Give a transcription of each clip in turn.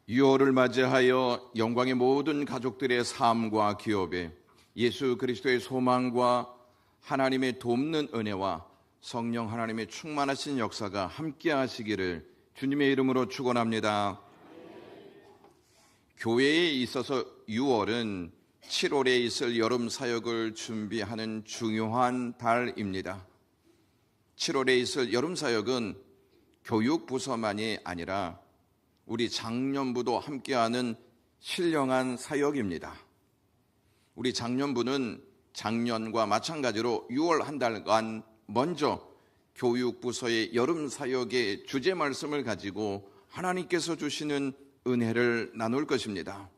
유월을 맞이하여 영광의 모든 가족들의 삶과 기업에 예수 그리스도의 소망과 하나님의 돕는 은혜와 성령 하나님의 충만하신 역사가 함께 하시기를 주님의 이름으로 축원합니다. 교회에 있어서 6월은 7월에 있을 여름 사역을 준비하는 중요한 달입니다. 7월에 있을 여름 사역은 교육부서만이 아니라 우리 장년부도 함께하는 신령한 사역입니다. 우리 장년부는 작년과 마찬가지로 6월 한 달간 먼저 교육부서의 여름 사역의 주제 말씀을 가지고 하나님께서 주시는 은혜를 나눌 것입니다.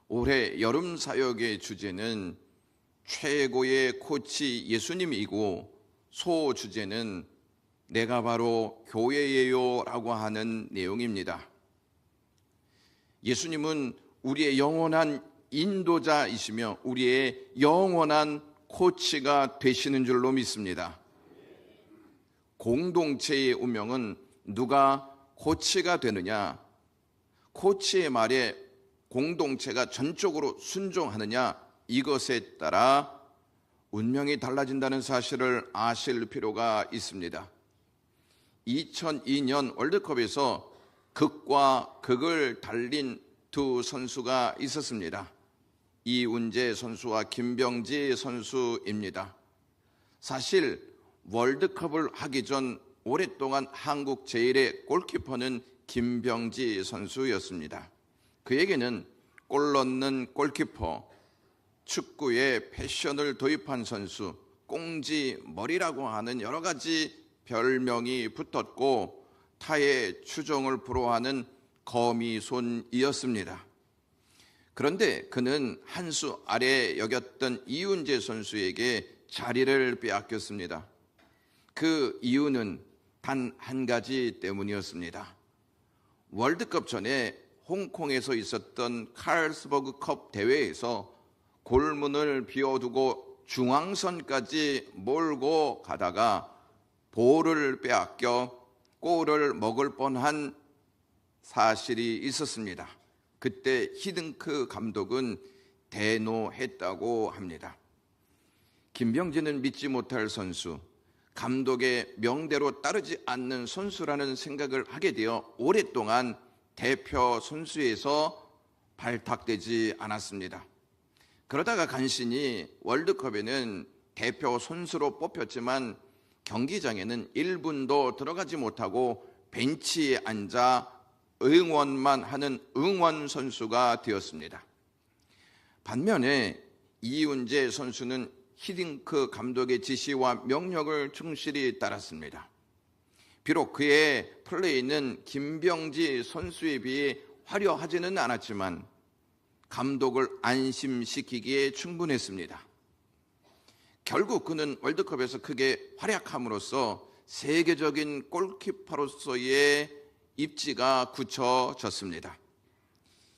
올해 여름 사역의 주제는 최고의 코치 예수님이고 소주제는 내가 바로 교회예요 라고 하는 내용입니다. 예수님은 우리의 영원한 인도자이시며 우리의 영원한 코치가 되시는 줄로 믿습니다. 공동체의 운명은 누가 코치가 되느냐, 코치의 말에 공동체가 전적으로 순종하느냐, 이것에 따라 운명이 달라진다는 사실을 아실 필요가 있습니다. 2002년 월드컵에서 극과 극을 달린 두 선수가 있었습니다. 이운재 선수와 김병지 선수입니다. 사실 월드컵을 하기 전 오랫동안 한국 제1의 골키퍼는 김병지 선수였습니다. 그에게는 골 넣는 골키퍼, 축구에 패션을 도입한 선수, 꽁지 머리라고 하는 여러 가지 별명이 붙었고 타의 추종을 불허하는 거미손이었습니다. 그런데 그는 한 수 아래 여겼던 이운재 선수에게 자리를 빼앗겼습니다. 그 이유는 단 한 가지 때문이었습니다. 월드컵 전에 홍콩에서 있었던 칼스버그컵 대회에서 골문을 비워두고 중앙선까지 몰고 가다가 볼을 빼앗겨 골을 먹을 뻔한 사실이 있었습니다. 그때 히딩크 감독은 대노했다고 합니다. 김병지는 믿지 못할 선수, 감독의 명대로 따르지 않는 선수라는 생각을 하게 되어 오랫동안 대표 선수에서 발탁되지 않았습니다. 그러다가 간신히 월드컵에는 대표 선수로 뽑혔지만 경기장에는 1분도 들어가지 못하고 벤치에 앉아 응원만 하는 응원 선수가 되었습니다. 반면에 이운재 선수는 히딩크 감독의 지시와 명령을 충실히 따랐습니다. 비록 그의 플레이는 김병지 선수에 비해 화려하지는 않았지만 감독을 안심시키기에 충분했습니다. 결국 그는 월드컵에서 크게 활약함으로써 세계적인 골키퍼로서의 입지가 굳혀졌습니다.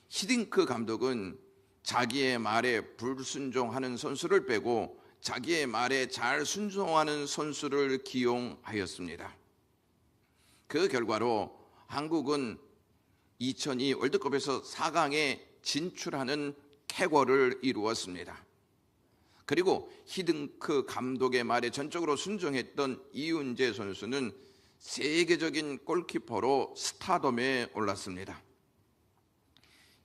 히딩크 감독은 자기의 말에 불순종하는 선수를 빼고 자기의 말에 잘 순종하는 선수를 기용하였습니다. 그 결과로 한국은 2002 월드컵에서 4강에 진출하는 쾌거를 이루었습니다. 그리고 히딩크 감독의 말에 전적으로 순종했던 이운재 선수는 세계적인 골키퍼로 스타덤에 올랐습니다.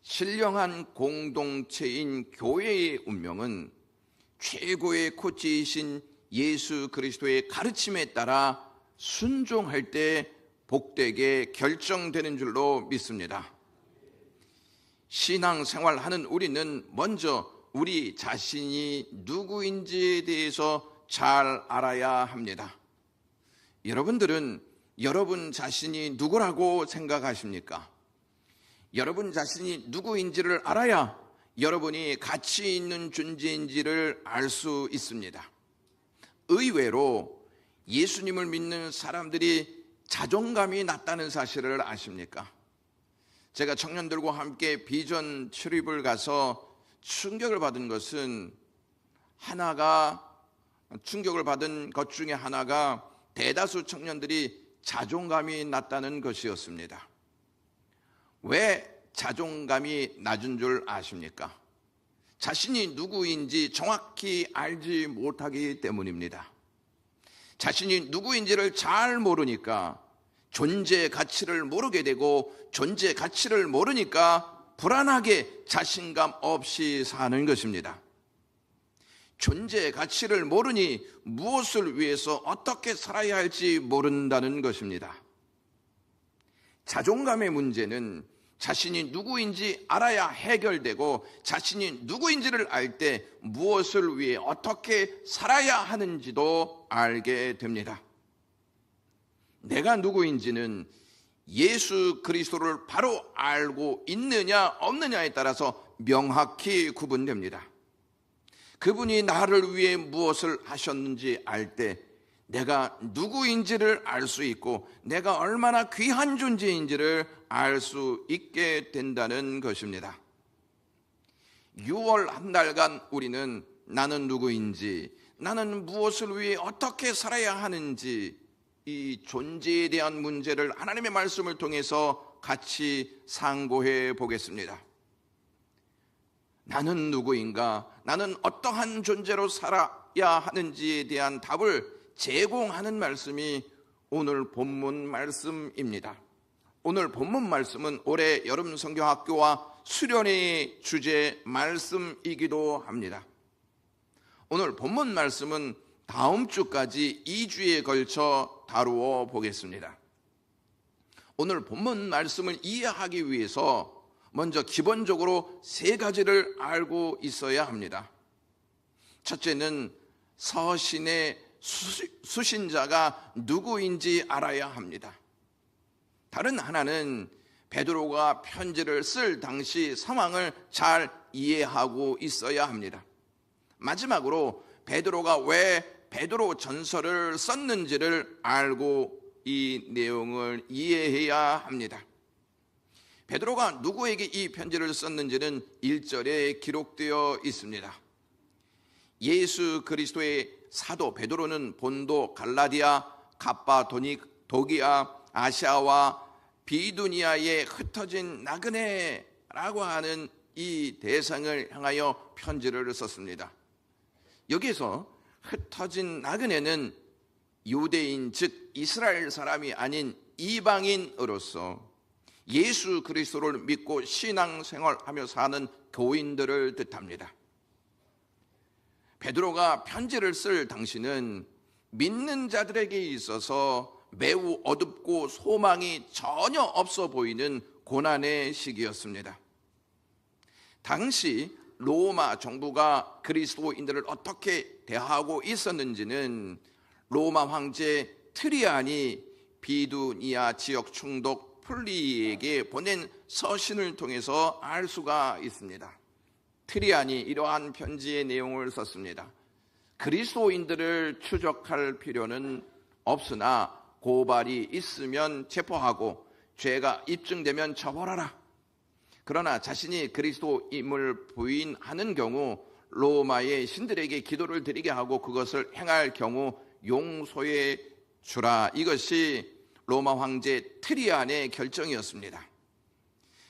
신령한 공동체인 교회의 운명은 최고의 코치이신 예수 그리스도의 가르침에 따라 순종할 때 복되게 결정되는 줄로 믿습니다. 신앙생활하는 우리는 먼저 우리 자신이 누구인지에 대해서 잘 알아야 합니다. 여러분들은 여러분 자신이 누구라고 생각하십니까? 여러분 자신이 누구인지를 알아야 여러분이 가치 있는 존재인지를 알 수 있습니다. 의외로 예수님을 믿는 사람들이 자존감이 낮다는 사실을 아십니까? 제가 청년들과 함께 비전 출입을 가서 충격을 받은 것 중에 하나가 대다수 청년들이 자존감이 낮다는 것이었습니다. 왜 자존감이 낮은 줄 아십니까? 자신이 누구인지 정확히 알지 못하기 때문입니다. 자신이 누구인지를 잘 모르니까 존재 가치를 모르게 되고, 존재 가치를 모르니까 불안하게 자신감 없이 사는 것입니다. 존재 가치를 모르니 무엇을 위해서 어떻게 살아야 할지 모른다는 것입니다. 자존감의 문제는 자신이 누구인지 알아야 해결되고, 자신이 누구인지를 알 때 무엇을 위해 어떻게 살아야 하는지도 알게 됩니다. 내가 누구인지는 예수 그리스도를 바로 알고 있느냐 없느냐에 따라서 명확히 구분됩니다. 그분이 나를 위해 무엇을 하셨는지 알 때 내가 누구인지를 알 수 있고, 내가 얼마나 귀한 존재인지를 알 수 있게 된다는 것입니다. 6월 한 달간 우리는 나는 누구인지, 나는 무엇을 위해 어떻게 살아야 하는지, 이 존재에 대한 문제를 하나님의 말씀을 통해서 같이 상고해 보겠습니다. 나는 누구인가? 나는 어떠한 존재로 살아야 하는지에 대한 답을 제공하는 말씀이 오늘 본문 말씀입니다. 오늘 본문 말씀은 올해 여름 성경학교와 수련회의 주제 말씀이기도 합니다. 오늘 본문 말씀은 다음 주까지 2주에 걸쳐 다루어 보겠습니다. 오늘 본문 말씀을 이해하기 위해서 먼저 기본적으로 3가지를 알고 있어야 합니다. 첫째는 서신의 수신자가 누구인지 알아야 합니다. 다른 하나는 베드로가 편지를 쓸 당시 상황을 잘 이해하고 있어야 합니다. 마지막으로 베드로가 왜 베드로 전서를 썼는지를 알고 이 내용을 이해해야 합니다. 베드로가 누구에게 이 편지를 썼는지는 1절에 기록되어 있습니다. 예수 그리스도의 사도 베드로는 본도, 갈라디아, 갑바도기아, 아시아와 비두니아에 흩어진 나그네라고 하는 이 대상을 향하여 편지를 썼습니다. 여기서 흩어진 나그네는 유대인, 즉 이스라엘 사람이 아닌 이방인으로서 예수 그리스도를 믿고 신앙생활하며 사는 교인들을 뜻합니다. 베드로가 편지를 쓸 당시는 믿는 자들에게 있어서 매우 어둡고 소망이 전혀 없어 보이는 고난의 시기였습니다. 당시 로마 정부가 그리스도인들을 어떻게 대하고 있었는지는 로마 황제 트리안이 비두니아 지역 총독 플리에게 보낸 서신을 통해서 알 수가 있습니다. 트리안이 이러한 편지의 내용을 썼습니다. 그리스도인들을 추적할 필요는 없으나 고발이 있으면 체포하고 죄가 입증되면 처벌하라. 그러나 자신이 그리스도임을 부인하는 경우 로마의 신들에게 기도를 드리게 하고 그것을 행할 경우 용서해 주라. 이것이 로마 황제 트리안의 결정이었습니다.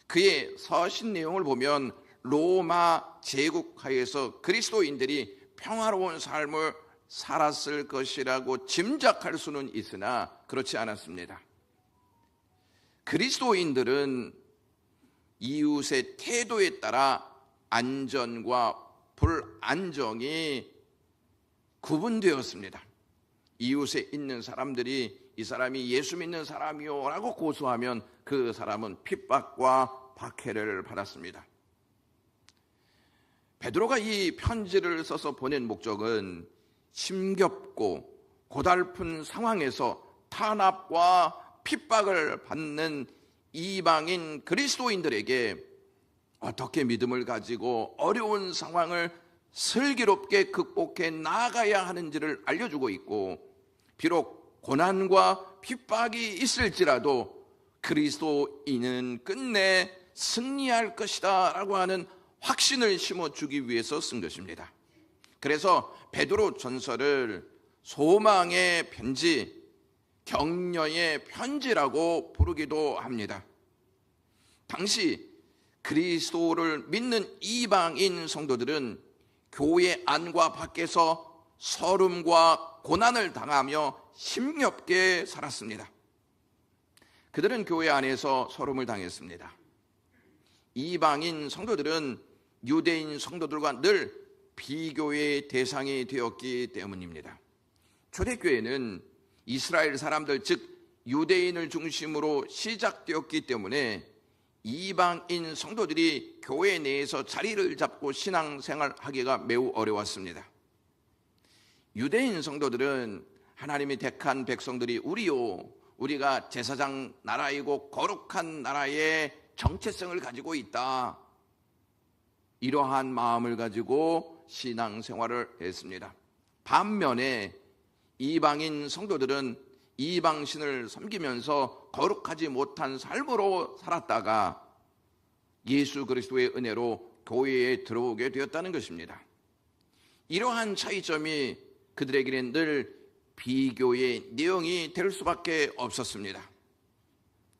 그의 서신 내용을 보면 로마 제국하에서 그리스도인들이 평화로운 삶을 살았을 것이라고 짐작할 수는 있으나 그렇지 않았습니다. 그리스도인들은 이웃의 태도에 따라 안전과 불안정이 구분되었습니다. 이웃에 있는 사람들이 이 사람이 예수 믿는 사람이요 라고 고소하면 그 사람은 핍박과 박해를 받았습니다. 베드로가 이 편지를 써서 보낸 목적은 힘겹고 고달픈 상황에서 탄압과 핍박을 받는 이방인 그리스도인들에게 어떻게 믿음을 가지고 어려운 상황을 슬기롭게 극복해 나아가야 하는지를 알려주고 있고, 비록 고난과 핍박이 있을지라도 그리스도인은 끝내 승리할 것이다 라고 하는 확신을 심어주기 위해서 쓴 것입니다. 그래서 베드로 전서를 소망의 편지, 격려의 편지라고 부르기도 합니다. 당시 그리스도를 믿는 이방인 성도들은 교회 안과 밖에서 서름과 고난을 당하며 힘겹게 살았습니다. 그들은 교회 안에서 서름을 당했습니다. 이방인 성도들은 유대인 성도들과 늘 비교의 대상이 되었기 때문입니다. 초대교회는 이스라엘 사람들, 즉 유대인을 중심으로 시작되었기 때문에 이방인 성도들이 교회 내에서 자리를 잡고 신앙생활하기가 매우 어려웠습니다. 유대인 성도들은 하나님이 택한 백성들이 우리가 제사장 나라이고 거룩한 나라의 정체성을 가지고 있다, 이러한 마음을 가지고 신앙생활을 했습니다. 반면에 이방인 성도들은 이방신을 섬기면서 거룩하지 못한 삶으로 살았다가 예수 그리스도의 은혜로 교회에 들어오게 되었다는 것입니다. 이러한 차이점이 그들에게는 늘 비교의 내용이 될 수밖에 없었습니다.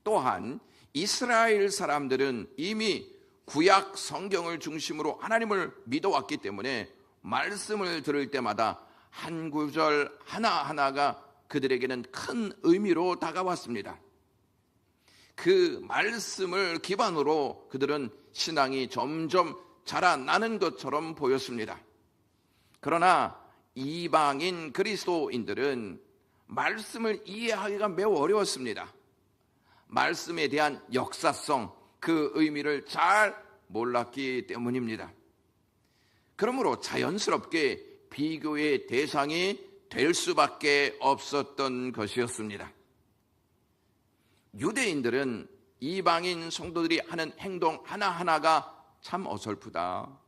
또한 이스라엘 사람들은 이미 구약 성경을 중심으로 하나님을 믿어왔기 때문에 말씀을 들을 때마다 한 구절 하나하나가 그들에게는 큰 의미로 다가왔습니다. 그 말씀을 기반으로 그들은 신앙이 점점 자라나는 것처럼 보였습니다. 그러나 이방인 그리스도인들은 말씀을 이해하기가 매우 어려웠습니다. 말씀에 대한 역사성, 그 의미를 잘 몰랐기 때문입니다. 그러므로 자연스럽게 비교의 대상이 될 수밖에 없었던 것이었습니다. 유대인들은 이방인 성도들이 하는 행동 하나하나가 참 어설프다,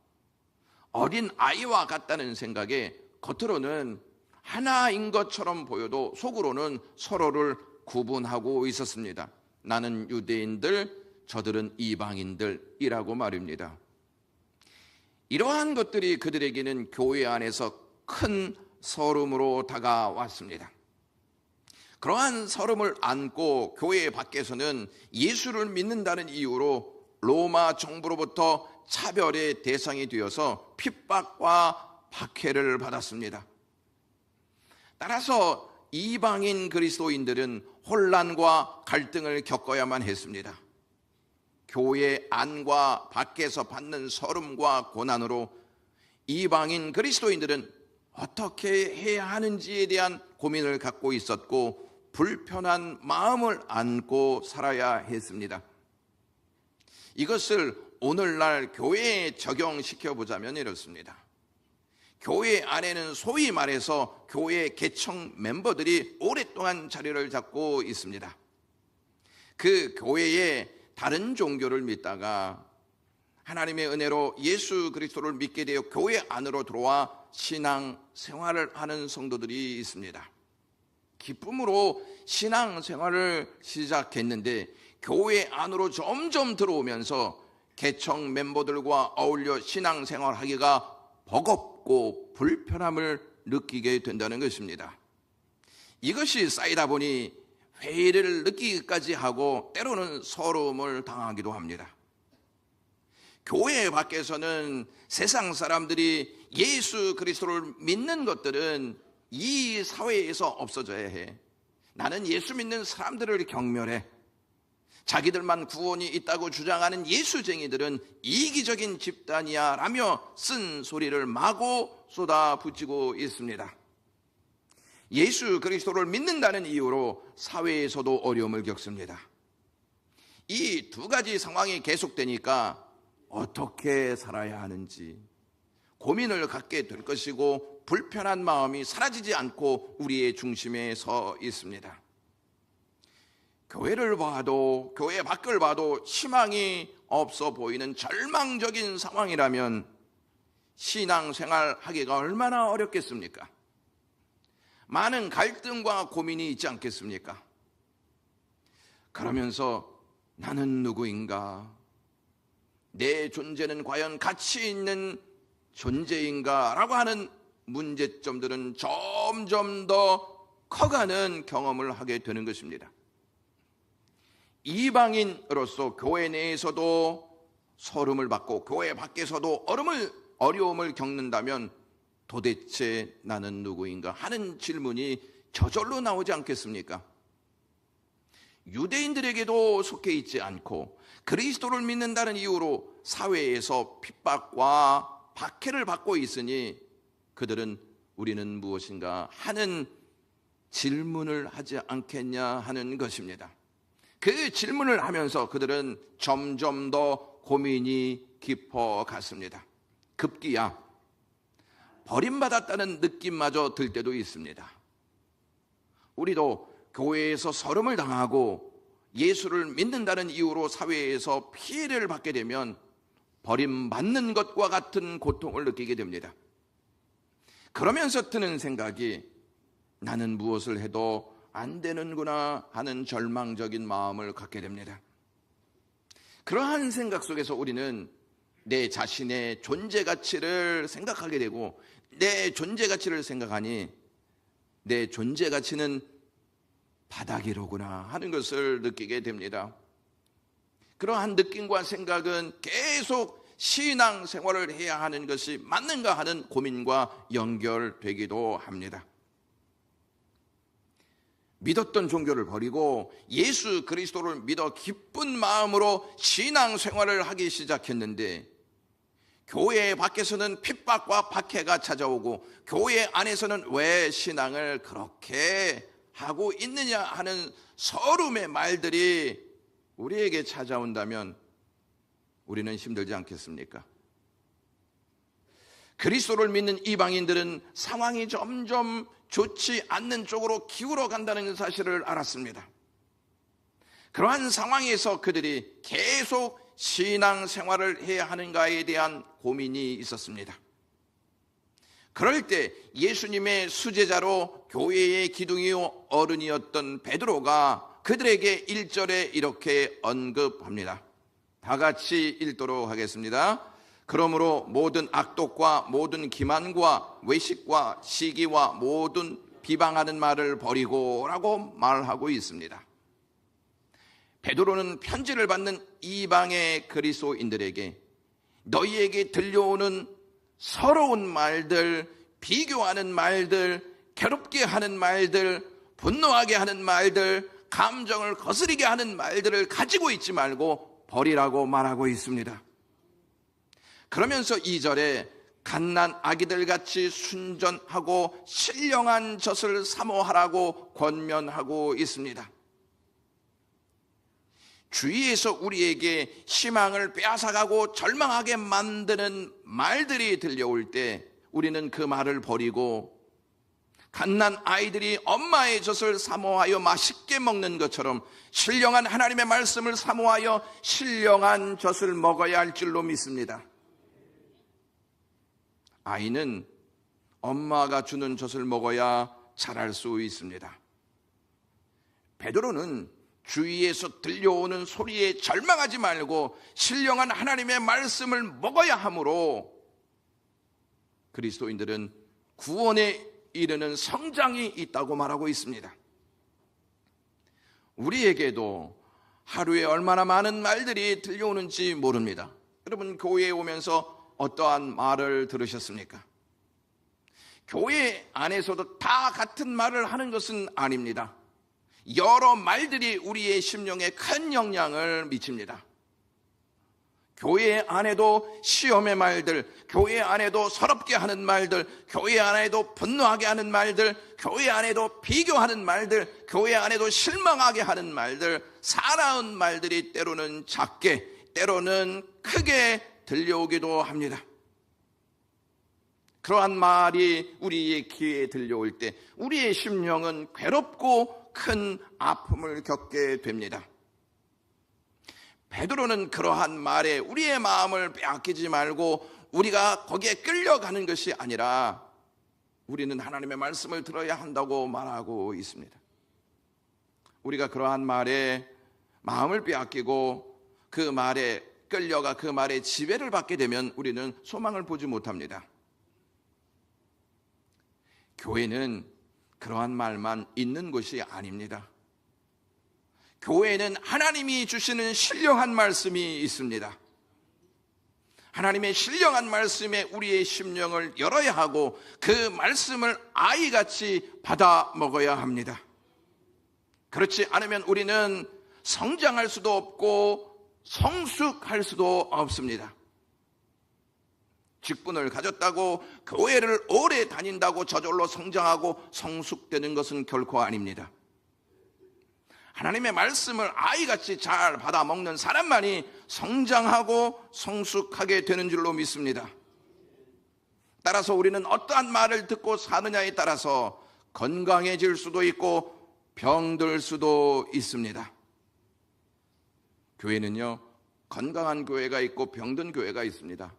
어린 아이와 같다는 생각에 겉으로는 하나인 것처럼 보여도 속으로는 서로를 구분하고 있었습니다. 나는 유대인들, 저들은 이방인들이라고 말입니다. 이러한 것들이 그들에게는 교회 안에서 큰 서름으로 다가왔습니다. 그러한 서름을 안고 교회 밖에서는 예수를 믿는다는 이유로 로마 정부로부터 차별의 대상이 되어서 핍박과 박해를 받았습니다. 따라서 이방인 그리스도인들은 혼란과 갈등을 겪어야만 했습니다. 교회 안과 밖에서 받는 서름과 고난으로 이방인 그리스도인들은 어떻게 해야 하는지에 대한 고민을 갖고 있었고 불편한 마음을 안고 살아야 했습니다. 이것을 오늘날 교회에 적용시켜 보자면 이렇습니다. 교회 안에는 소위 말해서 교회 개척 멤버들이 오랫동안 자리를 잡고 있습니다. 그 교회에 다른 종교를 믿다가 하나님의 은혜로 예수 그리스도를 믿게 되어 교회 안으로 들어와 신앙 생활을 하는 성도들이 있습니다. 기쁨으로 신앙 생활을 시작했는데 교회 안으로 점점 들어오면서 개척 멤버들과 어울려 신앙 생활하기가 버겁고 불편함을 느끼게 된다는 것입니다. 이것이 쌓이다 보니 회의를 느끼기까지 하고 때로는 서러움을 당하기도 합니다. 교회 밖에서는 세상 사람들이 예수 그리스도를 믿는 것들은 이 사회에서 없어져야 해. 나는 예수 믿는 사람들을 경멸해. 자기들만 구원이 있다고 주장하는 예수쟁이들은 이기적인 집단이야 라며 쓴 소리를 마구 쏟아붓고 있습니다. 예수 그리스도를 믿는다는 이유로 사회에서도 어려움을 겪습니다. 이 두 가지 상황이 계속되니까 어떻게 살아야 하는지 고민을 갖게 될 것이고 불편한 마음이 사라지지 않고 우리의 중심에 서 있습니다. 교회를 봐도 교회 밖을 봐도 희망이 없어 보이는 절망적인 상황이라면 신앙생활 하기가 얼마나 어렵겠습니까? 많은 갈등과 고민이 있지 않겠습니까? 그러면서 나는 누구인가? 내 존재는 과연 가치 있는 존재인가? 라고 하는 문제점들은 점점 더 커가는 경험을 하게 되는 것입니다. 이방인으로서 교회 내에서도 서름을 받고 교회 밖에서도 어려움을 겪는다면 도대체 나는 누구인가 하는 질문이 저절로 나오지 않겠습니까? 유대인들에게도 속해 있지 않고 그리스도를 믿는다는 이유로 사회에서 핍박과 박해를 받고 있으니 그들은 우리는 무엇인가 하는 질문을 하지 않겠냐 하는 것입니다. 그 질문을 하면서 그들은 점점 더 고민이 깊어갔습니다. 급기야 버림받았다는 느낌마저 들 때도 있습니다. 우리도 교회에서 서름을 당하고 예수를 믿는다는 이유로 사회에서 피해를 받게 되면 버림받는 것과 같은 고통을 느끼게 됩니다. 그러면서 드는 생각이 나는 무엇을 해도 안 되는구나 하는 절망적인 마음을 갖게 됩니다. 그러한 생각 속에서 우리는 내 자신의 존재 가치를 생각하게 되고 내 존재 가치를 생각하니 내 존재 가치는 바닥이로구나 하는 것을 느끼게 됩니다. 그러한 느낌과 생각은 계속 신앙 생활을 해야 하는 것이 맞는가 하는 고민과 연결되기도 합니다. 믿었던 종교를 버리고 예수 그리스도를 믿어 기쁜 마음으로 신앙 생활을 하기 시작했는데 교회 밖에서는 핍박과 박해가 찾아오고 교회 안에서는 왜 신앙을 그렇게 하고 있느냐 하는 서름의 말들이 우리에게 찾아온다면 우리는 힘들지 않겠습니까? 그리스도를 믿는 이방인들은 상황이 점점 좋지 않는 쪽으로 기울어 간다는 사실을 알았습니다. 그러한 상황에서 그들이 계속 신앙 생활을 해야 하는가에 대한 고민이 있었습니다. 그럴 때 예수님의 수제자로 교회의 기둥이요 어른이었던 베드로가 그들에게 1절에 이렇게 언급합니다. 다 같이 읽도록 하겠습니다. 그러므로 모든 악독과 모든 기만과 외식과 시기와 모든 비방하는 말을 버리고 라고 말하고 있습니다. 베드로는 편지를 받는 이방의 그리스도인들에게 너희에게 들려오는 서러운 말들, 비교하는 말들, 괴롭게 하는 말들, 분노하게 하는 말들, 감정을 거스리게 하는 말들을 가지고 있지 말고 버리라고 말하고 있습니다. 그러면서 2절에 갓난 아기들 같이 순전하고 신령한 젖을 사모하라고 권면하고 있습니다. 주위에서 우리에게 희망을 빼앗아가고 절망하게 만드는 말들이 들려올 때 우리는 그 말을 버리고 갓난 아이들이 엄마의 젖을 사모하여 맛있게 먹는 것처럼 신령한 하나님의 말씀을 사모하여 신령한 젖을 먹어야 할 줄로 믿습니다. 아이는 엄마가 주는 젖을 먹어야 자랄 수 있습니다. 베드로는 주위에서 들려오는 소리에 절망하지 말고 신령한 하나님의 말씀을 먹어야 하므로 그리스도인들은 구원에 이르는 성장이 있다고 말하고 있습니다. 우리에게도 하루에 얼마나 많은 말들이 들려오는지 모릅니다. 여러분 교회에 오면서 어떠한 말을 들으셨습니까? 교회 안에서도 다 같은 말을 하는 것은 아닙니다. 여러 말들이 우리의 심령에 큰 영향을 미칩니다. 교회 안에도 시험의 말들, 교회 안에도 서럽게 하는 말들, 교회 안에도 분노하게 하는 말들, 교회 안에도 비교하는 말들, 교회 안에도 실망하게 하는 말들, 사나운 말들이 때로는 작게, 때로는 크게 들려오기도 합니다. 그러한 말이 우리의 귀에 들려올 때 우리의 심령은 괴롭고 큰 아픔을 겪게 됩니다. 베드로는 그러한 말에 우리의 마음을 빼앗기지 말고 우리가 거기에 끌려가는 것이 아니라 우리는 하나님의 말씀을 들어야 한다고 말하고 있습니다. 우리가 그러한 말에 마음을 빼앗기고 그 말에 끌려가 그 말에 지배를 받게 되면 우리는 소망을 보지 못합니다. 교회는 그러한 말만 있는 곳이 아닙니다. 교회는 하나님이 주시는 신령한 말씀이 있습니다. 하나님의 신령한 말씀에 우리의 심령을 열어야 하고 그 말씀을 아이같이 받아 먹어야 합니다. 그렇지 않으면 우리는 성장할 수도 없고 성숙할 수도 없습니다. 직분을 가졌다고 교회를 오래 다닌다고 저절로 성장하고 성숙되는 것은 결코 아닙니다. 하나님의 말씀을 아이같이 잘 받아 먹는 사람만이 성장하고 성숙하게 되는 줄로 믿습니다. 따라서 우리는 어떠한 말을 듣고 사느냐에 따라서 건강해질 수도 있고 병들 수도 있습니다. 교회는요, 건강한 교회가 있고 병든 교회가 있습니다.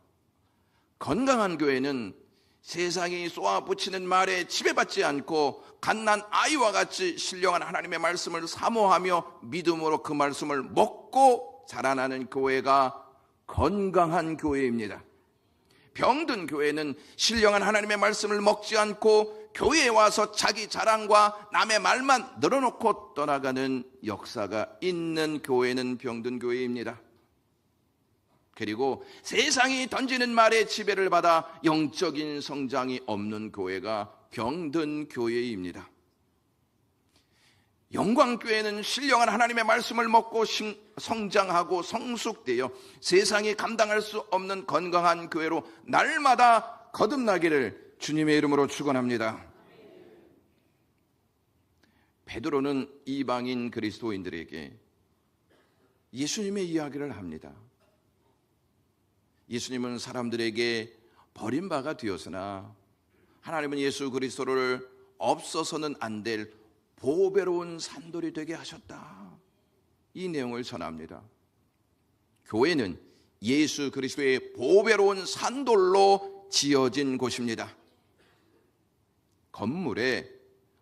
건강한 교회는 세상이 쏘아붙이는 말에 지배받지 않고 갓난 아이와 같이 신령한 하나님의 말씀을 사모하며 믿음으로 그 말씀을 먹고 자라나는 교회가 건강한 교회입니다. 병든 교회는 신령한 하나님의 말씀을 먹지 않고 교회에 와서 자기 자랑과 남의 말만 늘어놓고 떠나가는 역사가 있는 교회는 병든 교회입니다. 그리고 세상이 던지는 말에 지배를 받아 영적인 성장이 없는 교회가 병든 교회입니다. 영광교회는 신령한 하나님의 말씀을 먹고 성장하고 성숙되어 세상이 감당할 수 없는 건강한 교회로 날마다 거듭나기를 주님의 이름으로 축원합니다. 베드로는 이방인 그리스도인들에게 예수님의 이야기를 합니다. 예수님은 사람들에게 버림바가 되었으나 하나님은 예수 그리스도를 없어서는 안 될 보배로운 산돌이 되게 하셨다. 이 내용을 전합니다. 교회는 예수 그리스도의 보배로운 산돌로 지어진 곳입니다. 건물에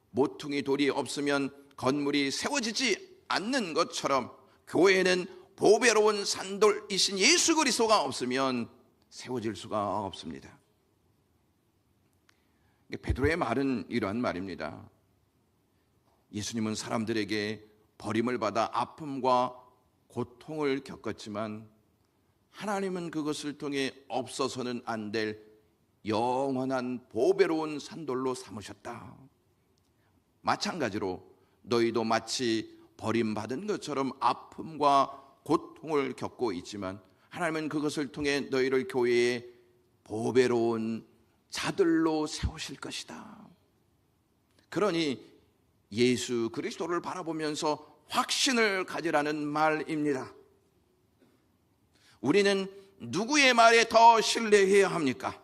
모퉁이 돌이 없으면 건물이 세워지지 않는 것처럼 교회는 보배로운 산돌이신 예수 그리스도가 없으면 세워질 수가 없습니다. 베드로의 말은 이러한 말입니다. 예수님은 사람들에게 버림을 받아 아픔과 고통을 겪었지만 하나님은 그것을 통해 없어서는 안 될 영원한 보배로운 산돌로 삼으셨다. 마찬가지로 너희도 마치 버림받은 것처럼 아픔과 고통을 겪고 있지만 하나님은 그것을 통해 너희를 교회의 보배로운 자들로 세우실 것이다. 그러니 예수 그리스도를 바라보면서 확신을 가지라는 말입니다. 우리는 누구의 말에 더 신뢰해야 합니까?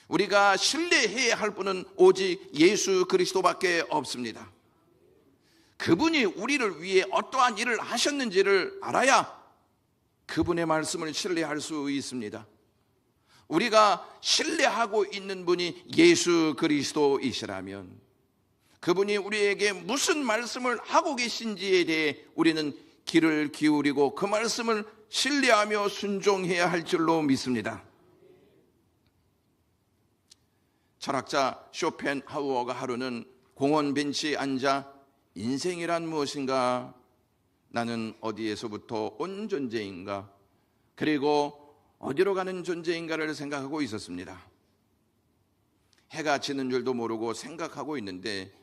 우리가 신뢰해야 할 분은 오직 예수 그리스도밖에 없습니다. 그분이 우리를 위해 어떠한 일을 하셨는지를 알아야 그분의 말씀을 신뢰할 수 있습니다. 우리가 신뢰하고 있는 분이 예수 그리스도이시라면 그분이 우리에게 무슨 말씀을 하고 계신지에 대해 우리는 귀를 기울이고 그 말씀을 신뢰하며 순종해야 할 줄로 믿습니다. 철학자 쇼펜하우어가 하루는 공원 벤치에 앉아 인생이란 무엇인가? 나는 어디에서부터 온 존재인가? 그리고 어디로 가는 존재인가를 생각하고 있었습니다. 해가 지는 줄도 모르고 생각하고 있는데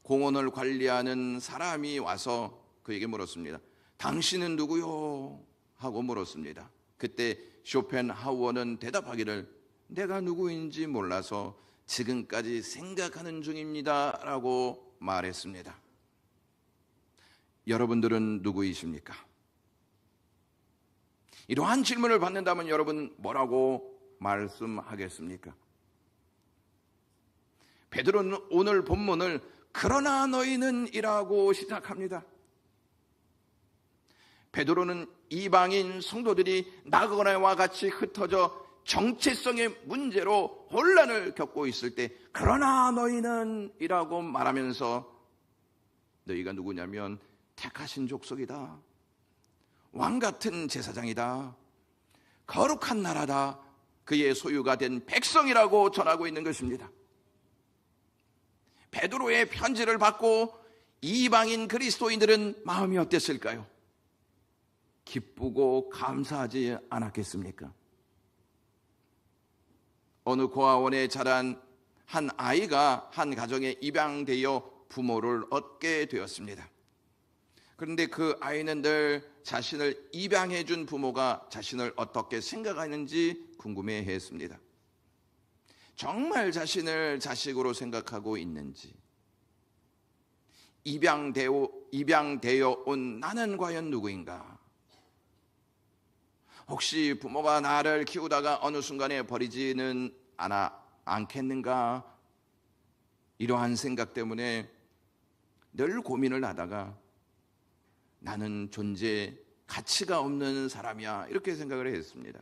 공원을 관리하는 사람이 와서 그에게 물었습니다. 당신은 누구요? 하고 물었습니다. 그때 쇼펜하우어는 대답하기를 내가 누구인지 몰라서 지금까지 생각하는 중입니다 라고 말했습니다. 여러분들은 누구이십니까? 이러한 질문을 받는다면 여러분 뭐라고 말씀하겠습니까? 베드로는 오늘 본문을 그러나 너희는 이라고 시작합니다. 베드로는 이방인 성도들이 나그네와 같이 흩어져 정체성의 문제로 혼란을 겪고 있을 때 그러나 너희는 이라고 말하면서 너희가 누구냐면 택하신 족속이다. 왕같은 제사장이다. 거룩한 나라다. 그의 소유가 된 백성이라고 전하고 있는 것입니다. 베드로의 편지를 받고 이방인 그리스도인들은 마음이 어땠을까요? 기쁘고 감사하지 않았겠습니까? 어느 고아원에 자란 한 아이가 한 가정에 입양되어 부모를 얻게 되었습니다. 그런데 그 아이는 늘 자신을 입양해 준 부모가 자신을 어떻게 생각하는지 궁금해했습니다. 정말 자신을 자식으로 생각하고 있는지, 입양되어 온 나는 과연 누구인가? 혹시 부모가 나를 키우다가 어느 순간에 버리지는 않겠는가? 이러한 생각 때문에 늘 고민을 하다가 나는 존재 가치가 없는 사람이야, 이렇게 생각을 했습니다.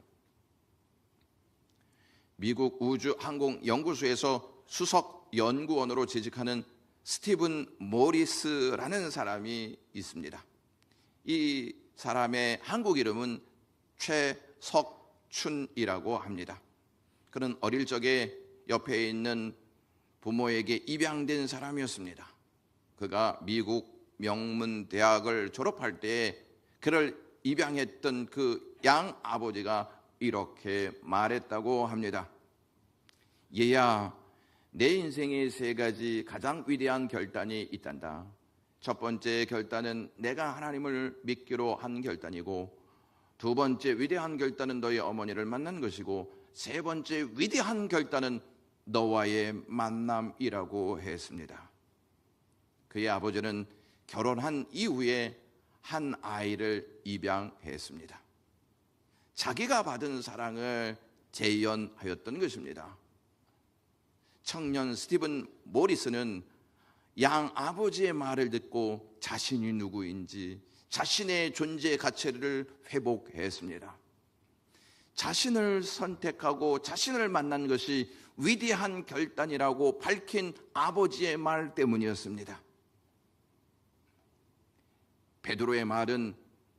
미국 우주항공연구소에서 수석 연구원으로 재직하는 스티븐 모리스라는 사람이 있습니다. 이 사람의 한국 이름은 최석춘이라고 합니다. 그는 어릴 적에 옆에 있는 부모에게 입양된 사람이었습니다. 그가 미국 명문대학을 졸업할 때 그를 입양했던 그 양아버지가 이렇게 말했다고 합니다. 얘야, 내 인생에 3가지 가장 위대한 결단이 있단다. 첫 번째 결단은 내가 하나님을 믿기로 한 결단이고, 2번째 위대한 결단은 너희 어머니를 만난 것이고, 3번째 위대한 결단은 너와의 만남이라고 했습니다. 그의 아버지는 결혼한 이후에 한 아이를 입양했습니다. 자기가 받은 사랑을 재현하였던 것입니다. 청년 스티븐 모리스는 양 아버지의 말을 듣고 자신이 누구인지, 자신의 존재 가치를 회복했습니다. 자신을 선택하고 자신을 만난 것이 위대한 결단이라고 밝힌 아버지의 말 때문이었습니다. 베드로의 말은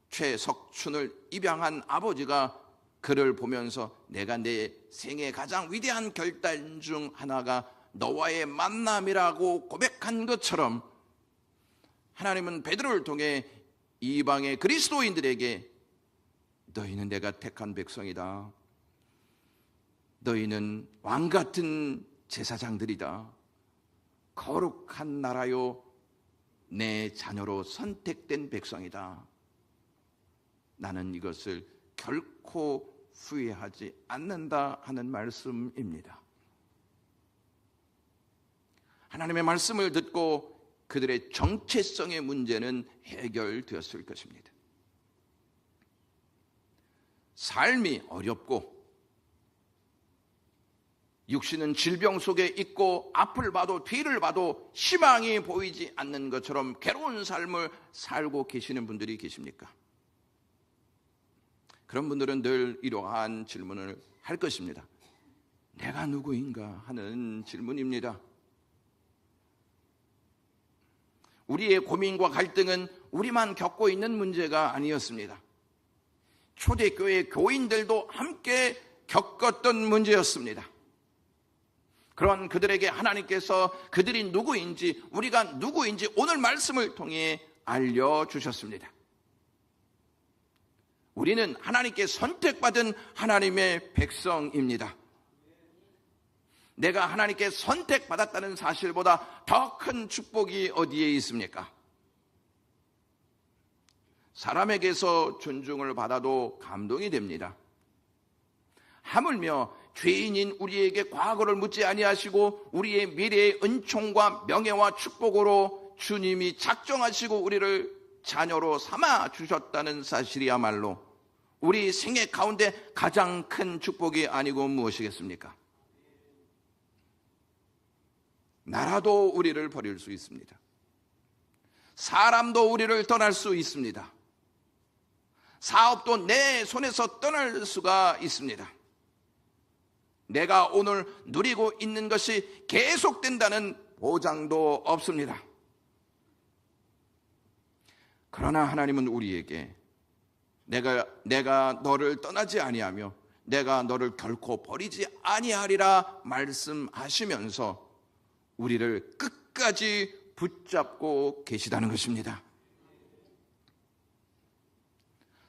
최석춘을 입양한 아버지가 그를 보면서 내가 내 생애 가장 위대한 결단 중 하나가 너와의 만남이라고 고백한 것처럼, 하나님은 베드로를 통해 이방의 그리스도인들에게 너희는 내가 택한 백성이다. 너희는 왕같은 제사장들이다. 거룩한 나라요, 내 자녀로 선택된 백성이다. 나는 이것을 결코 후회하지 않는다 하는 말씀입니다. 하나님의 말씀을 듣고 그들의 정체성의 문제는 해결되었을 것입니다. 삶이 어렵고 육신은 질병 속에 있고 앞을 봐도 뒤를 봐도 희망이 보이지 않는 것처럼 괴로운 삶을 살고 계시는 분들이 계십니까? 그런 분들은 늘 이러한 질문을 할 것입니다. 내가 누구인가 하는 질문입니다. 우리의 고민과 갈등은 우리만 겪고 있는 문제가 아니었습니다. 초대교회 교인들도 함께 겪었던 문제였습니다. 그런 그들에게 하나님께서 그들이 누구인지, 우리가 누구인지 오늘 말씀을 통해 알려주셨습니다. 우리는 하나님께 선택받은 하나님의 백성입니다. 내가 하나님께 선택받았다는 사실보다 더 큰 축복이 어디에 있습니까? 사람에게서 존중을 받아도 감동이 됩니다. 하물며 죄인인 우리에게 과거를 묻지 아니하시고 우리의 미래의 은총과 명예와 축복으로 주님이 작정하시고 우리를 자녀로 삼아 주셨다는 사실이야말로 우리 생애 가운데 가장 큰 축복이 아니고 무엇이겠습니까? 나라도 우리를 버릴 수 있습니다. 사람도 우리를 떠날 수 있습니다. 사업도 내 손에서 떠날 수가 있습니다. 내가 오늘 누리고 있는 것이 계속된다는 보장도 없습니다. 그러나 하나님은 우리에게 내가 너를 떠나지 아니하며 내가 너를 결코 버리지 아니하리라 말씀하시면서 우리를 끝까지 붙잡고 계시다는 것입니다.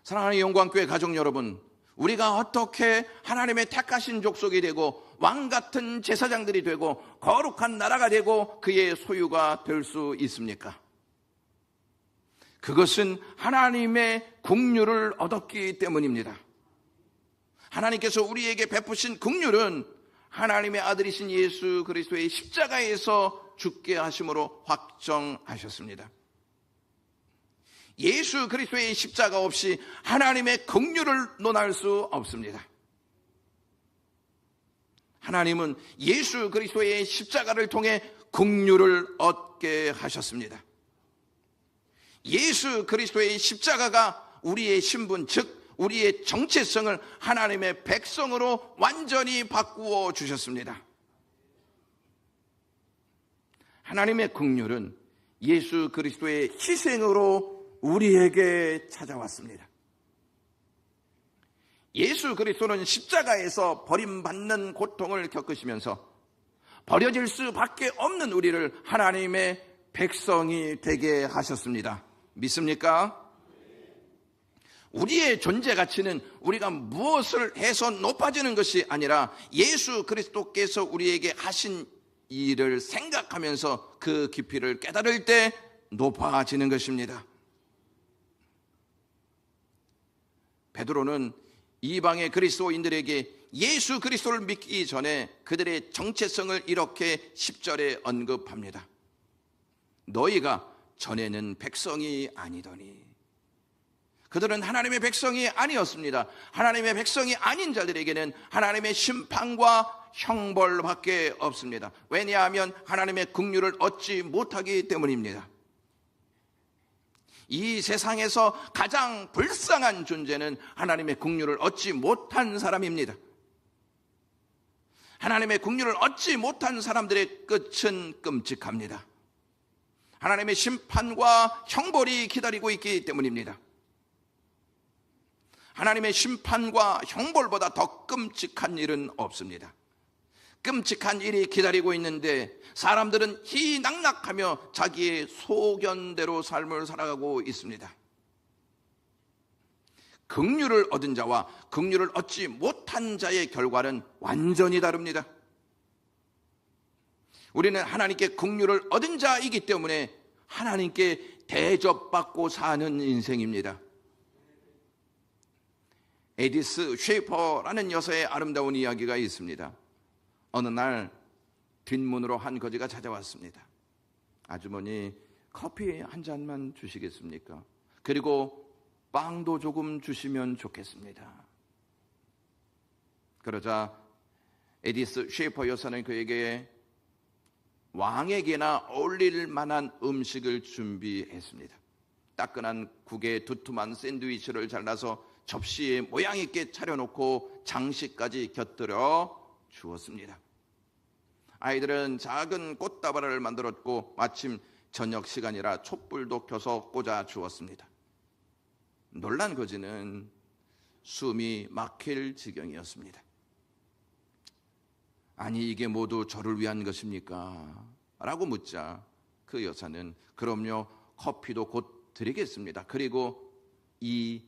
사랑하는 영광교회 가족 여러분, 우리가 어떻게 하나님의 택하신 족속이 되고 왕 같은 제사장들이 되고 거룩한 나라가 되고 그의 소유가 될 수 있습니까? 그것은 하나님의 긍휼을 얻었기 때문입니다. 하나님께서 우리에게 베푸신 긍휼은 하나님의 아들이신 예수 그리스도의 십자가에서 죽게 하심으로 확정하셨습니다. 예수 그리스도의 십자가 없이 하나님의 긍휼을 논할 수 없습니다. 하나님은 예수 그리스도의 십자가를 통해 긍휼을 얻게 하셨습니다. 예수 그리스도의 십자가가 우리의 신분, 즉 우리의 정체성을 하나님의 백성으로 완전히 바꾸어 주셨습니다. 하나님의 긍휼은 예수 그리스도의 희생으로 우리에게 찾아왔습니다. 예수 그리스도는 십자가에서 버림받는 고통을 겪으시면서 버려질 수밖에 없는 우리를 하나님의 백성이 되게 하셨습니다. 믿습니까? 우리의 존재 가치는 우리가 무엇을 해서 높아지는 것이 아니라 예수 그리스도께서 우리에게 하신 일을 생각하면서 그 깊이를 깨달을 때 높아지는 것입니다. 베드로는 이방의 그리스도인들에게 예수 그리스도를 믿기 전에 그들의 정체성을 이렇게 10절에 언급합니다. 너희가 전에는 백성이 아니더니. 그들은 하나님의 백성이 아니었습니다. 하나님의 백성이 아닌 자들에게는 하나님의 심판과 형벌밖에 없습니다. 왜냐하면 하나님의 긍휼을 얻지 못하기 때문입니다. 이 세상에서 가장 불쌍한 존재는 하나님의 긍휼을 얻지 못한 사람입니다. 하나님의 긍휼을 얻지 못한 사람들의 끝은 끔찍합니다. 하나님의 심판과 형벌이 기다리고 있기 때문입니다. 하나님의 심판과 형벌보다 더 끔찍한 일은 없습니다. 끔찍한 일이 기다리고 있는데 사람들은 희낙낙하며 자기의 소견대로 삶을 살아가고 있습니다. 긍휼을 얻은 자와 긍휼을 얻지 못한 자의 결과는 완전히 다릅니다. 우리는 하나님께 긍휼을 얻은 자이기 때문에 하나님께 대접받고 사는 인생입니다. 에디스 쉐이퍼라는 여사의 아름다운 이야기가 있습니다. 어느 날 뒷문으로 한 거지가 찾아왔습니다. 아주머니, 커피 한 잔만 주시겠습니까? 그리고 빵도 조금 주시면 좋겠습니다. 그러자 에디스 쉐이퍼 여사는 그에게 왕에게나 어울릴 만한 음식을 준비했습니다. 따끈한 국에 두툼한 샌드위치를 잘라서 접시에 모양 있게 차려놓고 장식까지 곁들여 주었습니다. 아이들은 작은 꽃다발을 만들었고 마침 저녁 시간이라 촛불도 켜서 꽂아 주었습니다. 놀란 거지는 숨이 막힐 지경이었습니다. 아니, 이게 모두 저를 위한 것입니까? 라고 묻자 그 여사는 그럼요, 커피도 곧 드리겠습니다. 그리고 이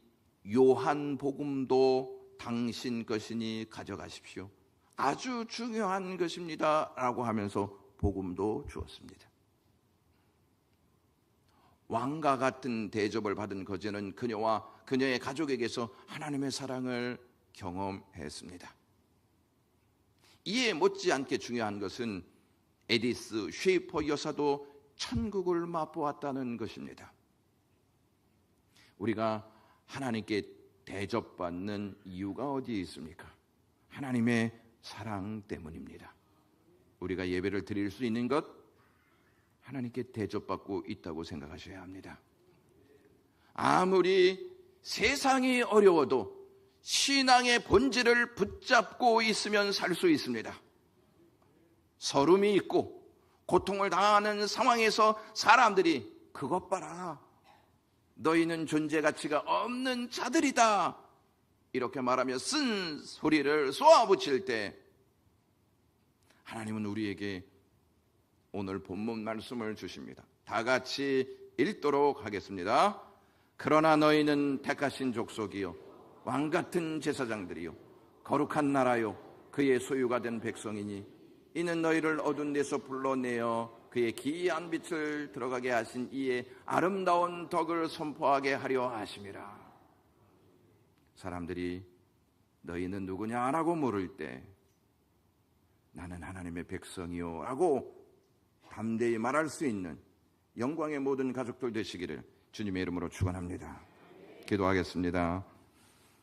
요한복음도 당신 것이니 가져가십시오. 아주 중요한 것입니다. 라고 하면서 복음도 주었습니다. 왕과 같은 대접을 받은 거지는 그녀와 그녀의 가족에게서 하나님의 사랑을 경험했습니다. 이에 못지않게 중요한 것은 에디스 쉐이퍼 여사도 천국을 맛보았다는 것입니다. 우리가 하나님께 대접받는 이유가 어디에 있습니까? 하나님의 사랑 때문입니다. 우리가 예배를 드릴 수 있는 것, 하나님께 대접받고 있다고 생각하셔야 합니다. 아무리 세상이 어려워도 신앙의 본질을 붙잡고 있으면 살 수 있습니다. 서름이 있고 고통을 당하는 상황에서 사람들이 그것 봐라, 너희는 존재 가치가 없는 자들이다, 이렇게 말하며 쓴 소리를 쏘아붙일 때 하나님은 우리에게 오늘 본문 말씀을 주십니다. 다 같이 읽도록 하겠습니다. 그러나 너희는 택하신 족속이요 왕같은 제사장들이요 거룩한 나라요 그의 소유가 된 백성이니 이는 너희를 어두운 데서 불러내어 그의 기이한 빛을 들어가게 하신 이의 아름다운 덕을 선포하게 하려 하심이라. 사람들이 너희는 누구냐 라고 물을 때 나는 하나님의 백성이요 라고 담대히 말할 수 있는 영광의 모든 가족들 되시기를 주님의 이름으로 축원합니다. 기도하겠습니다.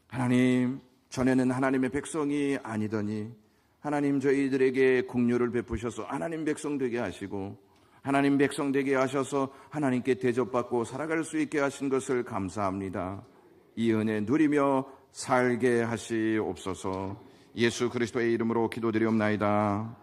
하나님, 전에는 하나님의 백성이 아니더니 하나님 저희들에게 긍휼을 베푸셔서 하나님 백성 되게 하시고 하나님 백성 되게 하셔서 하나님께 대접받고 살아갈 수 있게 하신 것을 감사합니다. 이 은혜 누리며 살게 하시옵소서. 예수 그리스도의 이름으로 기도드리옵나이다.